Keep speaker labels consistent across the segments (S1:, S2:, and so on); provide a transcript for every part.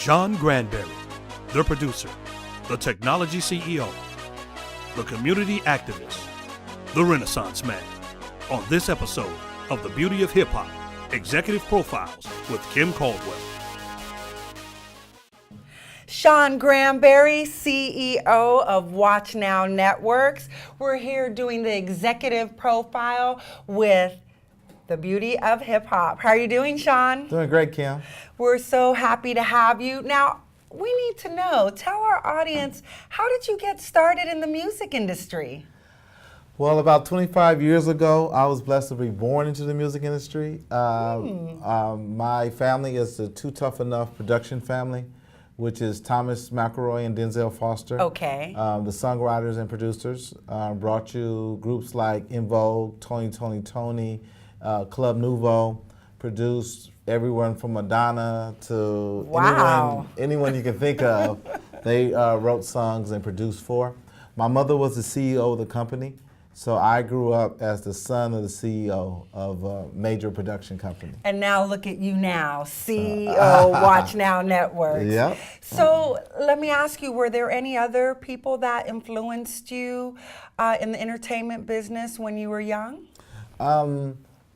S1: Shawn Granberry, the producer, the technology CEO, the community activist, the Renaissance man. On this episode of The Beauty of Hip Hop, Executive Profiles with Kim Caldwell.
S2: Shawn Granberry, CEO of Watch Now Networks. We're here doing the executive profile with The Beauty of Hip Hop. How are you doing, Shawn?
S3: Doing great, Kim.
S2: We're so happy to have you. Now, we need to know, tell our audience, how did you get started in the music industry?
S3: Well, about 25 years ago, I was blessed to be born into the music industry. My family is the Too Tough Enough production family, which is Thomas McElroy and Denzel Foster.
S2: Okay.
S3: The songwriters and producers brought you groups like In Vogue, Tony, Club Nouveau, produced everyone from Madonna to
S2: wow.
S3: anyone you can think of. They wrote songs and produced for. My mother was the CEO of the company, so I grew up as the son of the CEO of a major production company.
S2: And now look at you now, CEO Watch Now Networks.
S3: Yep.
S2: So let me ask you, were there any other people that influenced you in the entertainment business when you were young?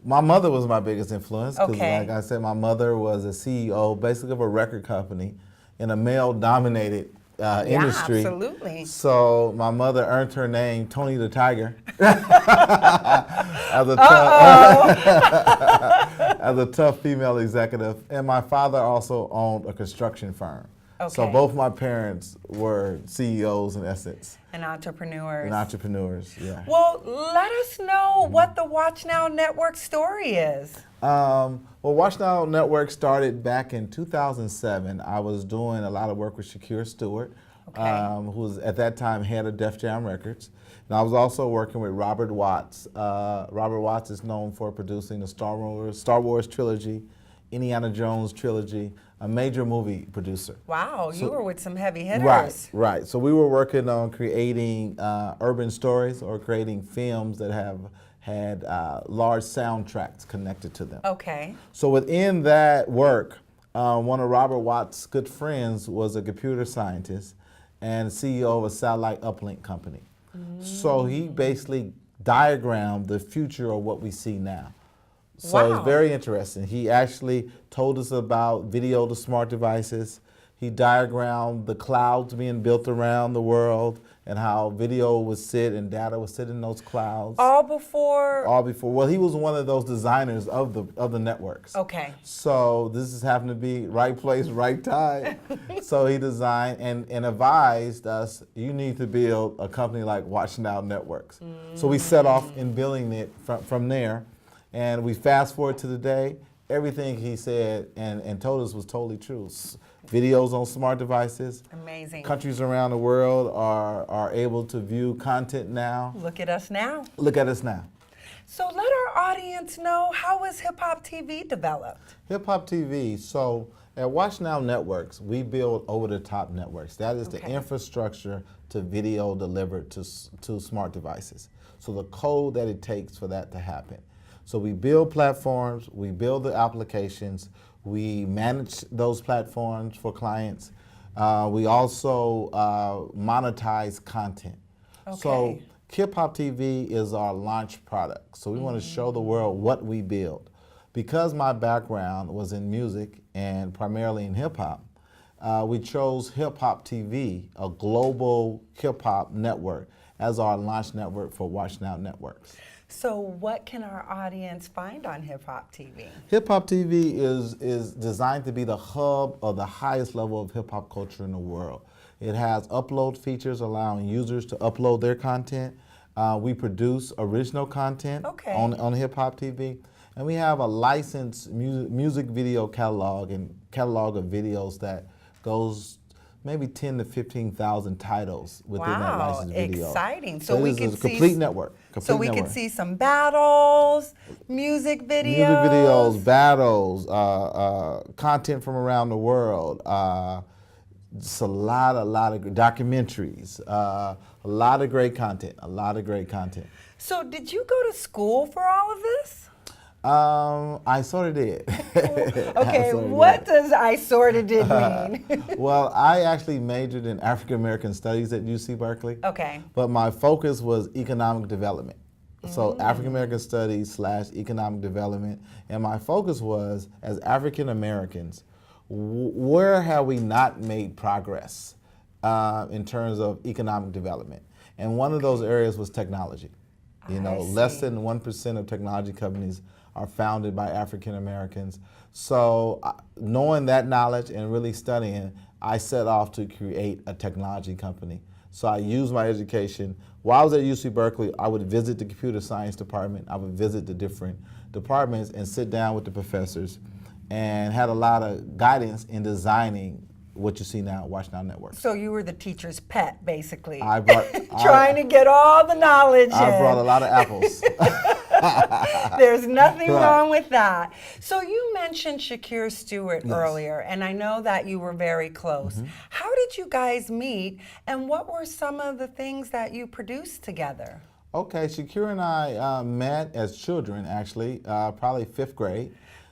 S3: My mother was my biggest influence because,
S2: okay.
S3: like I said, my mother was a CEO, basically of a record company in a male-dominated industry.
S2: Absolutely.
S3: So my mother earned her name, Tony the Tiger, as a tough female executive. And my father also owned a construction firm.
S2: Okay.
S3: So both my parents were CEOs in essence.
S2: And entrepreneurs.
S3: Yeah.
S2: Well, let us know what the Watch Now Network story is.
S3: Well, Watch Now Network started back in 2007. I was doing a lot of work with Shakir Stewart, who was at that time head of Def Jam Records. And I was also working with Robert Watts. Robert Watts is known for producing the Star Wars trilogy, Indiana Jones trilogy, a major movie producer.
S2: Wow, you were with some heavy hitters.
S3: Right. So we were working on creating urban stories or creating films that have had large soundtracks connected to them.
S2: Okay. So
S3: within that work, one of Robert Watts' good friends was a computer scientist and CEO of a satellite uplink company. So he basically diagrammed the future of what we see now. So it's very interesting. He actually told us about video to smart devices. He diagrammed the clouds being built around the world and how video would sit and data would sit in those clouds.
S2: All before?
S3: All before. Well, he was one of those designers of the networks.
S2: Okay.
S3: So this just happened to be right place, right time. So he designed and advised us, you need to build a company like Watch Now Networks. So we set off in building it from there. And we fast forward to today, everything he said and told us was totally true. Videos on smart devices.
S2: Amazing.
S3: Countries around the world are able to view content now.
S2: Look at us now.
S3: Look at us now.
S2: So let our audience know, how was Hip Hop TV developed?
S3: Hip Hop TV, so at Watch Now Networks, we build over-the-top networks. That is the infrastructure to video delivered to smart devices. So the code that it takes for that to happen. So we build platforms, we build the applications, we manage those platforms for clients. We also monetize content.
S2: Okay.
S3: So Hip Hop TV is our launch product. So we want to show the world what we build. Because my background was in music and primarily in hip hop, we chose Hip Hop TV, a global hip hop network, as our launch network for Watch Now Networks.
S2: So what can our audience find on Hip Hop TV?
S3: Hip Hop TV is designed to be the hub of the highest level of hip hop culture in the world. It has upload features allowing users to upload their content. We produce original content on Hip Hop TV. And we have a licensed music video catalog and catalog of videos that goes maybe 10 to 15,000 titles within that licensed video.
S2: Exciting.
S3: So we could see a complete network.
S2: So we could see some battles, music videos.
S3: Battles, content from around the world. Just a lot of documentaries, a lot of great content.
S2: So did you go to school for all of this?
S3: I sort of did.
S2: Okay, what does I sort of did mean?
S3: Well, I actually majored in African American Studies at UC Berkeley.
S2: Okay.
S3: But my focus was economic development. So African American Studies / economic development. And my focus was, as African Americans, where have we not made progress in terms of economic development? And one of those areas was technology. You know, less than 1% of technology companies are founded by African Americans. So knowing that knowledge and really studying, I set off to create a technology company. So I used my education. While I was at UC Berkeley, I would visit the computer science department. I would visit the different departments and sit down with the professors and had a lot of guidance in designing what you see now at Watch Now Network.
S2: So you were the teacher's pet, basically.
S3: I brought,
S2: Trying to get all the knowledge
S3: I
S2: in.
S3: brought a lot of apples.
S2: There's nothing
S3: Right.
S2: wrong with that. So you mentioned Shakir Stewart earlier, and I know that you were very close. How did you guys meet, and what were some of the things that you produced together?
S3: Okay, Shakir and I met as children, actually, probably 5th grade.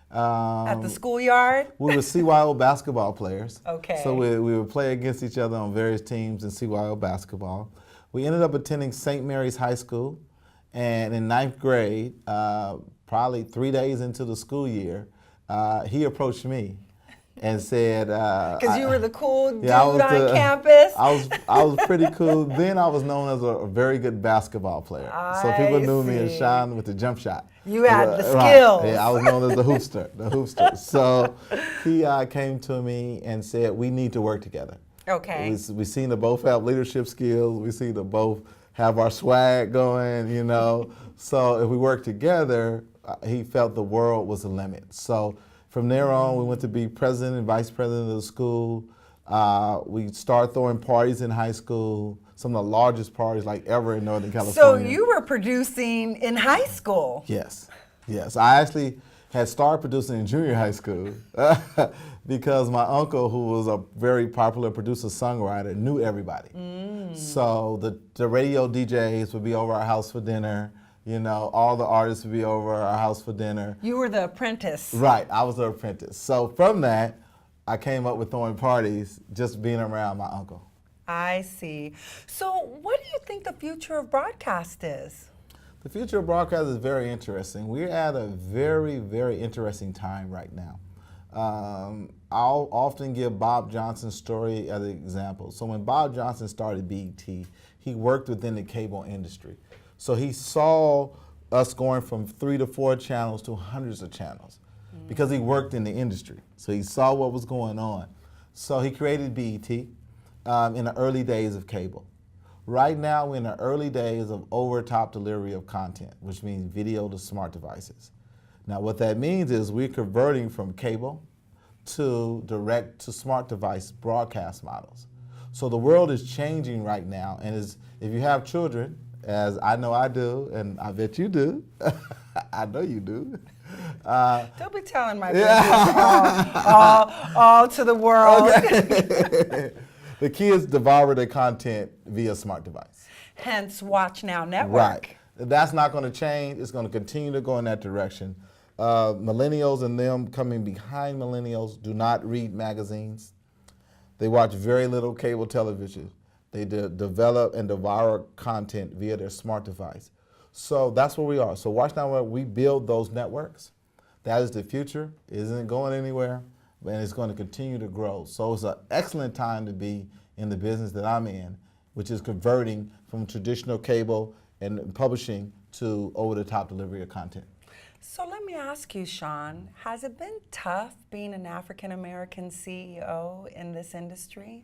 S2: At the schoolyard?
S3: We were CYO basketball players.
S2: Okay.
S3: So we would play against each other on various teams in CYO basketball. We ended up attending St. Mary's High School, and in 9th grade, probably 3 days into the school year, he approached me and said,
S2: Because you were the cool dude
S3: yeah,
S2: on campus?
S3: I was pretty cool. Then I was known as a very good basketball player. So people knew me as Shawn with the jump shot.
S2: You had the
S3: Right.
S2: skills.
S3: Yeah, I was known as the hoopster. So he came to me and said, we need to work together.
S2: Okay.
S3: We seem to both have leadership skills. We seem to both have our swag going, you know. So if we work together, he felt the world was the limit. So from there on, we went to be president and vice president of the school. We started throwing parties in high school, some of the largest parties like ever in Northern
S2: So
S3: California.
S2: you were producing in high school?
S3: Yes, yes. I actually had started producing in junior high school because my uncle, who was a very popular producer-songwriter, knew everybody. So the radio DJs would be over our house for dinner. You know, all the artists would be over our house for dinner.
S2: You were the apprentice.
S3: Right, I was the apprentice. So from that, I came up with throwing parties, just being around my uncle.
S2: I see. So what do you think the future of broadcast is?
S3: The future of broadcast is very interesting. We're at a very, very interesting time right now. I'll often give Bob Johnson's story as an example. So when Bob Johnson started BET, he worked within the cable industry. So he saw us going from 3 to 4 channels to hundreds of channels because he worked in the industry. So he saw what was going on. So he created BET in the early days of cable. Right now, we're in the early days of over-top delivery of content, which means video to smart devices. Now, what that means is we're converting from cable to direct to smart device broadcast models. So the world is changing right now, and if you have children, as I know I do, and I bet you do, I know you do.
S2: Don't be telling my business all to the world.
S3: Okay. The kids devour their content via smart device.
S2: Hence, Watch Now Network.
S3: Right. That's not going to change. It's going to continue to go in that direction. Millennials and them coming behind millennials do not read magazines. They watch very little cable television. They develop and devour content via their smart device. So that's where we are. So Watch Now, we build those networks. That is the future. It isn't going anywhere, and it's going to continue to grow. So it's an excellent time to be in the business that I'm in, which is converting from traditional cable and publishing to over-the-top delivery of content.
S2: So let me ask you, Shawn, has it been tough being an African-American CEO in this industry?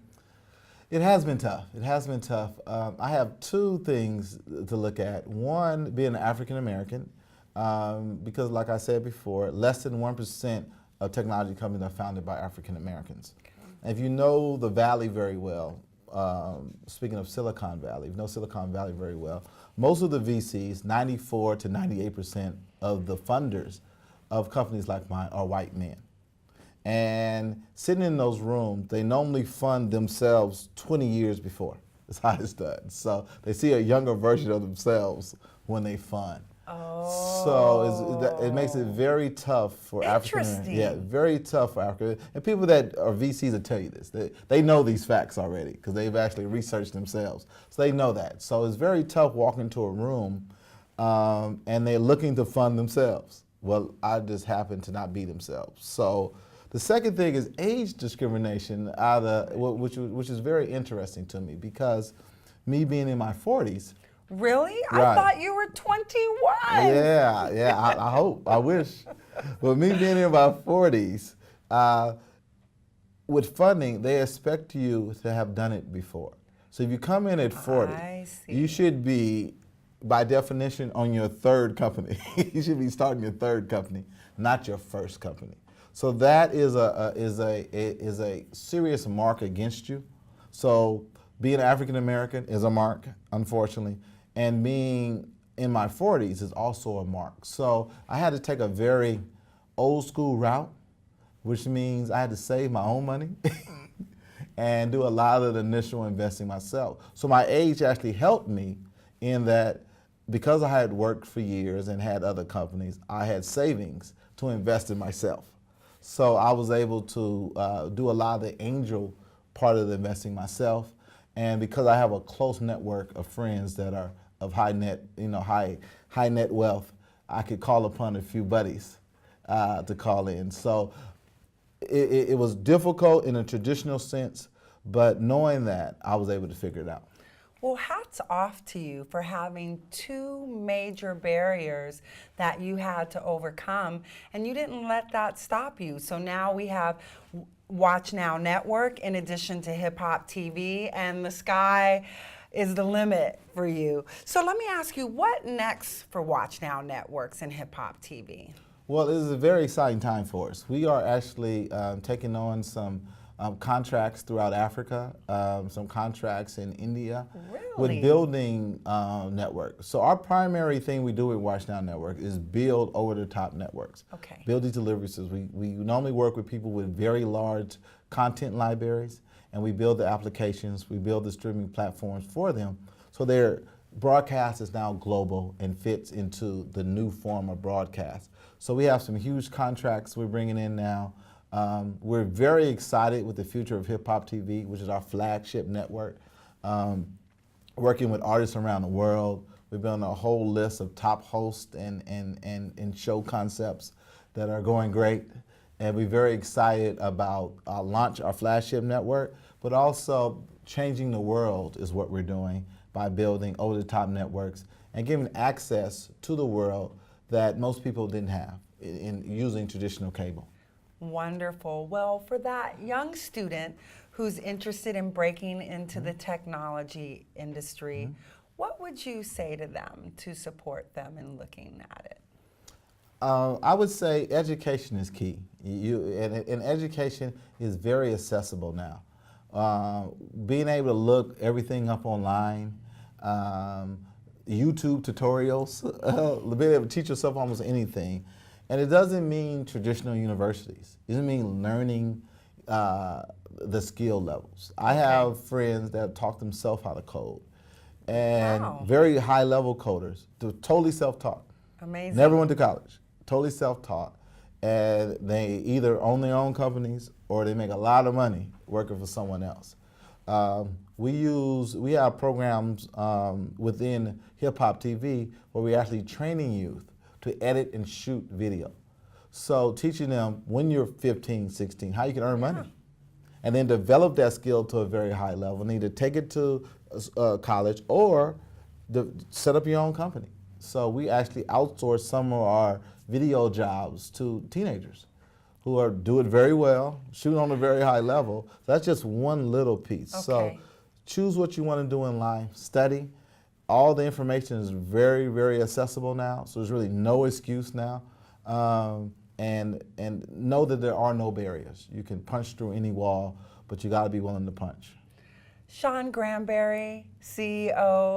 S3: It has been tough. It has been tough. I have 2 things to look at. One, being an African-American, because like I said before, less than 1% of technology companies are founded by African-Americans. Okay. If you know the Valley very well, speaking of Silicon Valley, if you know Silicon Valley very well, most of the VCs, 94 to 98% of the funders of companies like mine are white men. And sitting in those rooms, they normally fund themselves 20 years before. That's how it's done. So they see a younger version of themselves when they fund. So it makes it very tough for African Americans. Yeah, very tough for African. And people that are VCs will tell you this. They know these facts already because they've actually researched themselves. So they know that. So it's very tough walking into a room and they're looking to fund themselves. Well, I just happen to not be themselves. So the second thing is age discrimination, which is very interesting to me because me being in my 40s.
S2: Really?
S3: Right.
S2: I thought you were 21.
S3: Yeah, I hope, I wish. But me being in my 40s, with funding, they expect you to have done it before. So if you come in at 40, you should be, by definition, on your third company. You should be starting your third company, not your first company. So that is a serious mark against you. So being African American is a mark, unfortunately, and being in my 40s is also a mark. So I had to take a very old school route, which means I had to save my own money and do a lot of the initial investing myself. So my age actually helped me in that because I had worked for years and had other companies, I had savings to invest in myself. So I was able to do a lot of the angel part of the investing myself. And because I have a close network of friends that are of high net wealth, I could call upon a few buddies to call in. So it was difficult in a traditional sense, but knowing that, I was able to figure it out.
S2: Well, hats off to you for having two major barriers that you had to overcome, and you didn't let that stop you. So now we have Watch Now Network in addition to Hip Hop TV, and the sky is the limit for you. So let me ask you, what next for Watch Now Networks and Hip Hop TV?
S3: Well, it is a very exciting time for us. We are actually taking on some contracts throughout Africa, some contracts in India, with building networks. So our primary thing we do with Watch Now Network is build over-the-top networks.
S2: Okay.
S3: Build these delivery systems. We normally work with people with very large content libraries, and we build the applications, we build the streaming platforms for them, so their broadcast is now global and fits into the new form of broadcast. So we have some huge contracts we're bringing in now. We're very excited with the future of Hip Hop TV, which is our flagship network. Working with artists around the world, we're building a whole list of top hosts and show concepts that are going great. And we're very excited about our flagship network, but also changing the world is what we're doing by building over-the-top networks and giving access to the world that most people didn't have in using traditional cable.
S2: Wonderful. Well, for that young student who's interested in breaking into the technology industry, what would you say to them to support them in looking at it?
S3: I would say education is key. And education is very accessible now. Being able to look everything up online, YouTube tutorials, being able to teach yourself almost anything. And it doesn't mean traditional universities. It doesn't mean learning the skill levels. I have friends that taught themselves how to code. And very high level coders, totally self-taught.
S2: Amazing.
S3: Never went to college, totally self-taught. And they either own their own companies or they make a lot of money working for someone else. We have programs within Hip Hop TV where we're actually training youth to edit and shoot video. So teaching them when you're 15, 16, how you can earn money. And then develop that skill to a very high level. And either take it to college or set up your own company. So we actually outsource some of our video jobs to teenagers who do it very well, shoot on a very high level. That's just one little piece. So choose what you want to do in life, study. All the information is very, very accessible now, so there's really no excuse now. And know that there are no barriers. You can punch through any wall, but you gotta be willing to punch.
S2: Shawn Granberry, CEO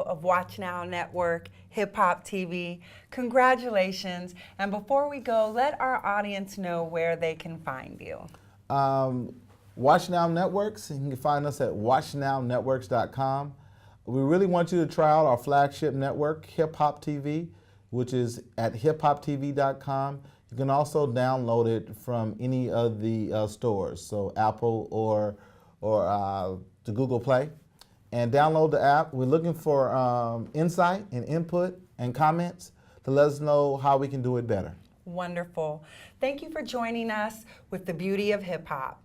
S2: of Watch Now Network, Hip Hop TV, congratulations. And before we go, let our audience know where they can find you.
S3: Watch Now Networks, you can find us at watchnownetworks.com. We really want you to try out our flagship network, Hip Hop TV. which is at hiphoptv.com. You can also download it from any of the stores, so Apple or the Google Play. And download the app. We're looking for insight and input and comments to let us know how we can do it better.
S2: Wonderful. Thank you for joining us with the Beauty of Hip Hop.